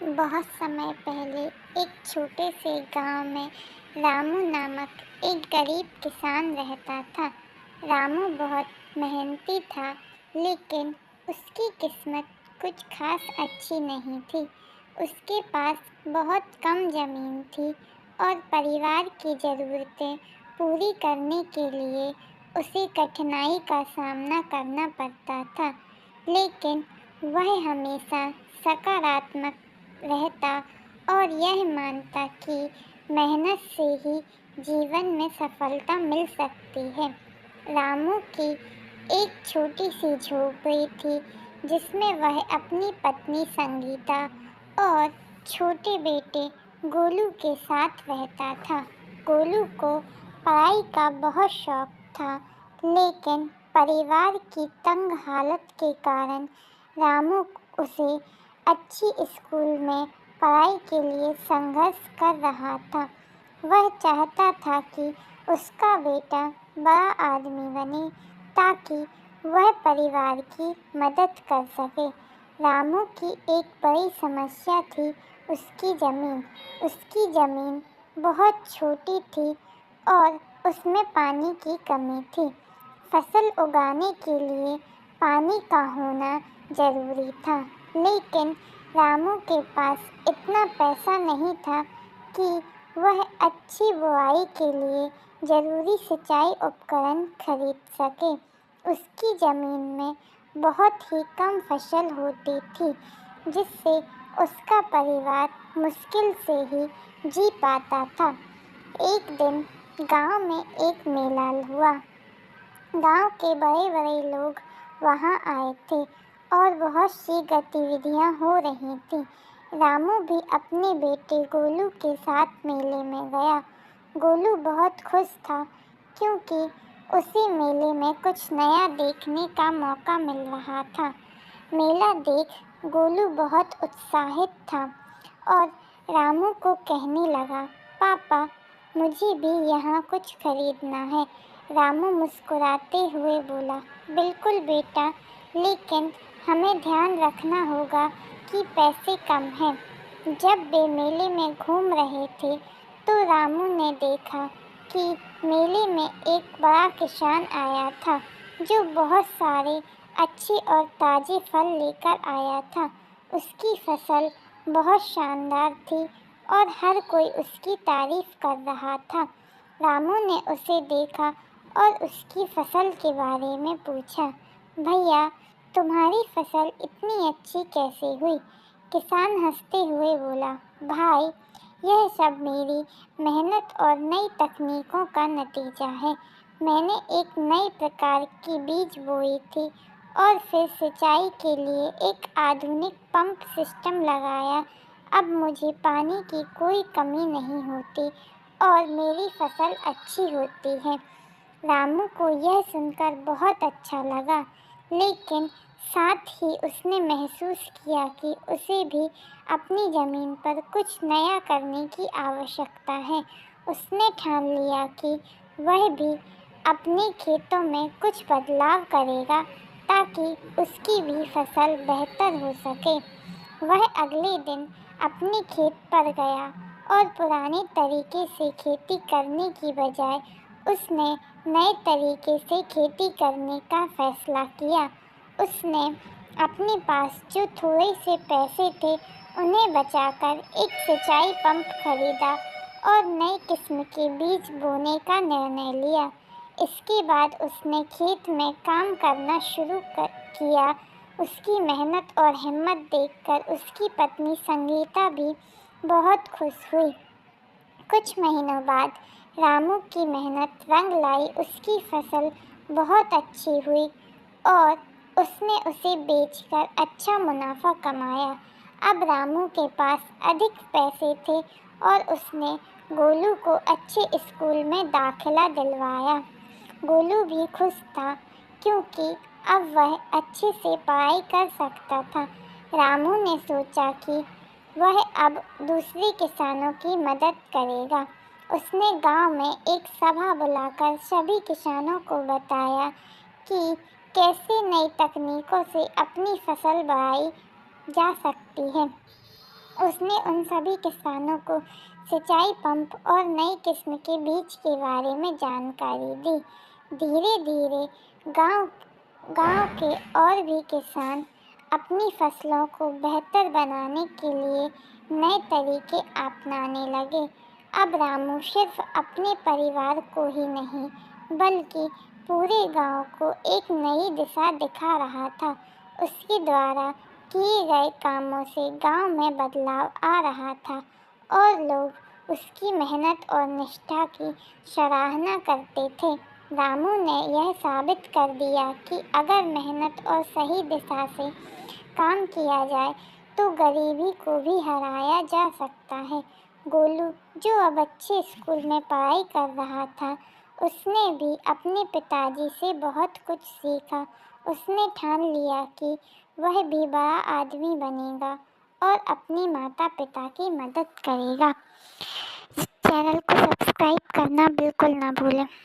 बहुत समय पहले एक छोटे से गांव में रामू नामक एक गरीब किसान रहता था। रामू बहुत मेहनती था, लेकिन उसकी किस्मत कुछ खास अच्छी नहीं थी। उसके पास बहुत कम जमीन थी और परिवार की ज़रूरतें पूरी करने के लिए उसे कठिनाई का सामना करना पड़ता था। लेकिन वह हमेशा सकारात्मक रहता और यह मानता कि मेहनत से ही जीवन में सफलता मिल सकती है। रामू की एक छोटी सी झोपड़ी थी, जिसमें वह अपनी पत्नी संगीता और छोटे बेटे गोलू के साथ रहता था। गोलू को पढ़ाई का बहुत शौक था, लेकिन परिवार की तंग हालत के कारण रामू उसे अच्छी स्कूल में पढ़ाई के लिए संघर्ष कर रहा था। वह चाहता था कि उसका बेटा बड़ा आदमी बने, ताकि वह परिवार की मदद कर सके। रामू की एक बड़ी समस्या थी उसकी ज़मीन। उसकी ज़मीन बहुत छोटी थी और उसमें पानी की कमी थी। फसल उगाने के लिए पानी का होना ज़रूरी था, लेकिन रामू के पास इतना पैसा नहीं था कि वह अच्छी बुआई के लिए ज़रूरी सिंचाई उपकरण खरीद सके। उसकी ज़मीन में बहुत ही कम फसल होती थी, जिससे उसका परिवार मुश्किल से ही जी पाता था। एक दिन गांव में एक मेला हुआ। गांव के बड़े बड़े लोग वहां आए थे और बहुत सी गतिविधियां हो रही थीं। रामू भी अपने बेटे गोलू के साथ मेले में गया। गोलू बहुत खुश था, क्योंकि उसे मेले में कुछ नया देखने का मौका मिल रहा था। मेला देख गोलू बहुत उत्साहित था और रामू को कहने लगा, पापा, मुझे भी यहाँ कुछ खरीदना है। रामू मुस्कुराते हुए बोला, बिल्कुल बेटा, लेकिन हमें ध्यान रखना होगा कि पैसे कम हैं। जब वे मेले में घूम रहे थे, तो रामू ने देखा कि मेले में एक बड़ा किसान आया था, जो बहुत सारे अच्छे और ताज़े फल लेकर आया था। उसकी फसल बहुत शानदार थी और हर कोई उसकी तारीफ कर रहा था। रामू ने उसे देखा और उसकी फसल के बारे में पूछा, भैया, तुम्हारी फसल इतनी अच्छी कैसे हुई? किसान हंसते हुए बोला, भाई, यह सब मेरी मेहनत और नई तकनीकों का नतीजा है। मैंने एक नए प्रकार की बीज बोई थी और फिर सिंचाई के लिए एक आधुनिक पंप सिस्टम लगाया। अब मुझे पानी की कोई कमी नहीं होती और मेरी फसल अच्छी होती है। रामू को यह सुनकर बहुत अच्छा लगा, लेकिन साथ ही उसने महसूस किया कि उसे भी अपनी ज़मीन पर कुछ नया करने की आवश्यकता है। उसने ठान लिया कि वह भी अपने खेतों में कुछ बदलाव करेगा, ताकि उसकी भी फसल बेहतर हो सके। वह अगले दिन अपने खेत पर गया और पुराने तरीके से खेती करने की बजाय उसने नए तरीके से खेती करने का फैसला किया। उसने अपने पास जो थोड़े से पैसे थे, उन्हें बचाकर एक सिंचाई पंप खरीदा और नई किस्म के बीज बोने का निर्णय लिया। इसके बाद उसने खेत में काम करना शुरू किया। उसकी मेहनत और हिम्मत देखकर उसकी पत्नी संगीता भी बहुत खुश हुई। कुछ महीनों बाद रामू की मेहनत रंग लाई। उसकी फसल बहुत अच्छी हुई और उसने उसे बेचकर अच्छा मुनाफा कमाया। अब रामू के पास अधिक पैसे थे और उसने गोलू को अच्छे स्कूल में दाखिला दिलवाया। गोलू भी खुश था, क्योंकि अब वह अच्छे से पढ़ाई कर सकता था। रामू ने सोचा कि वह अब दूसरे किसानों की मदद करेगा। उसने गांव में एक सभा बुलाकर सभी किसानों को बताया कि कैसे नई तकनीकों से अपनी फसल बढ़ाई जा सकती है। उसने उन सभी किसानों को सिंचाई पंप और नई किस्म के बीज के बारे में जानकारी दी। धीरे धीरे गांव गांव के और भी किसान अपनी फसलों को बेहतर बनाने के लिए नए तरीके अपनाने लगे। अब रामू सिर्फ अपने परिवार को ही नहीं बल्कि पूरे गांव को एक नई दिशा दिखा रहा था। उसके द्वारा किए गए कामों से गांव में बदलाव आ रहा था और लोग उसकी मेहनत और निष्ठा की सराहना करते थे। रामू ने यह साबित कर दिया कि अगर मेहनत और सही दिशा से काम किया जाए तो गरीबी को भी हराया जा सकता है। गोलू, जो अब अच्छे स्कूल में पढ़ाई कर रहा था, उसने भी अपने पिताजी से बहुत कुछ सीखा। उसने ठान लिया कि वह भी बड़ा आदमी बनेगा और अपने माता पिता की मदद करेगा। चैनल को सब्सक्राइब करना बिल्कुल ना भूलें।